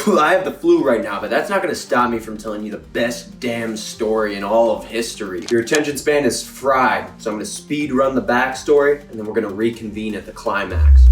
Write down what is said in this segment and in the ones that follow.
I have the flu right now, but that's not gonna stop me from telling you the best damn story in all of history. Your attention span is fried, so I'm gonna speed run the backstory, and then we're gonna reconvene at the climax.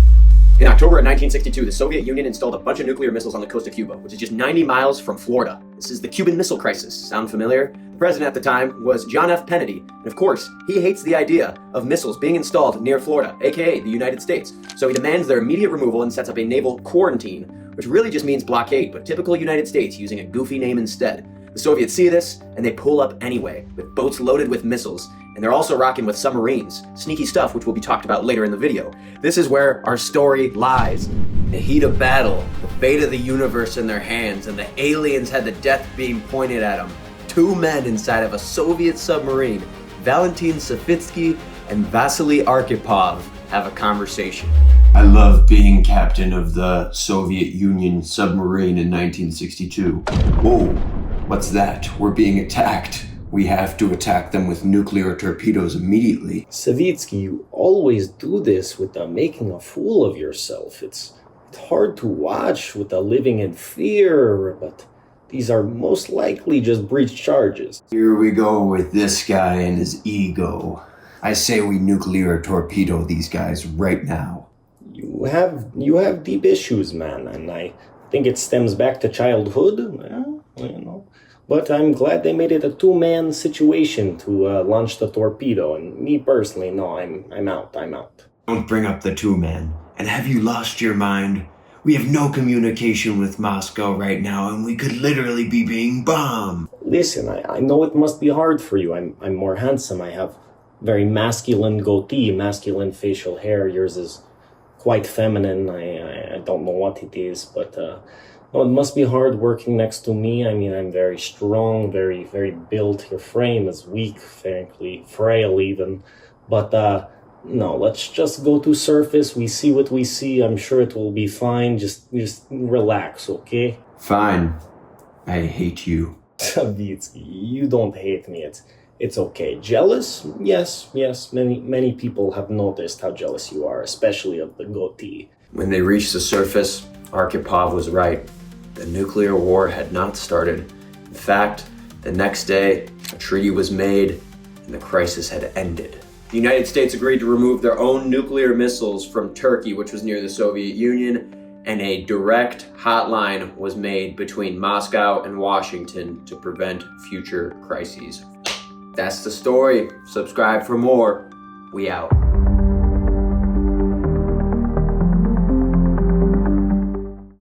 In October of 1962, the Soviet Union installed a bunch of nuclear missiles on the coast of Cuba, which is just 90 miles from Florida. This is the Cuban Missile Crisis. Sound familiar? The president at the time was John F. Kennedy, and of course, he hates the idea of missiles being installed near Florida, aka the United States. So he demands their immediate removal and sets up a naval quarantine, which really just means blockade, but typical United States using a goofy name instead. The Soviets see this, and they pull up anyway, with boats loaded with missiles, and they're also rocking with submarines. Sneaky stuff, which will be talked about later in the video. This is where our story lies. In the heat of battle, the fate of the universe in their hands, and the aliens had the death beam pointed at them. Two men inside of a Soviet submarine, Valentin Savitsky and Vasili Arkhipov, have a conversation. I love being captain of the Soviet Union submarine in 1962. Whoa, what's that? We're being attacked. We have to attack them with nuclear torpedoes immediately. Savitsky, you always do this with the making a fool of yourself. It's hard to watch with the living in fear, but these are most likely just breach charges. Here we go with this guy and his ego. I say we nuclear torpedo these guys right now. You have deep issues, man, and I think it stems back to childhood. But I'm glad they made it a two-man situation to launch the torpedo, and me personally, no, I'm out. Don't bring up the two-man. And have you lost your mind? We have no communication with Moscow right now, and we could literally be being bombed. Listen, I know it must be hard for you. I'm more handsome. I have very masculine goatee, masculine facial hair. Yours is quite feminine. I don't know what it is, but no, it must be hard working next to me. I mean, I'm very strong, very, very built. Your frame is weak, frankly, frail even. But no, let's just go to surface. We see what we see. I'm sure it will be fine. Just relax, okay? Fine. I hate you. Savitsky, you don't hate me. It's okay. Jealous? Yes. Many people have noticed how jealous you are, especially of the goatee. When they reached the surface, Arkhipov was right. The nuclear war had not started. In fact, the next day, a treaty was made and the crisis had ended. The United States agreed to remove their own nuclear missiles from Turkey, which was near the Soviet Union, and a direct hotline was made between Moscow and Washington to prevent future crises. That's the story. Subscribe for more. We out.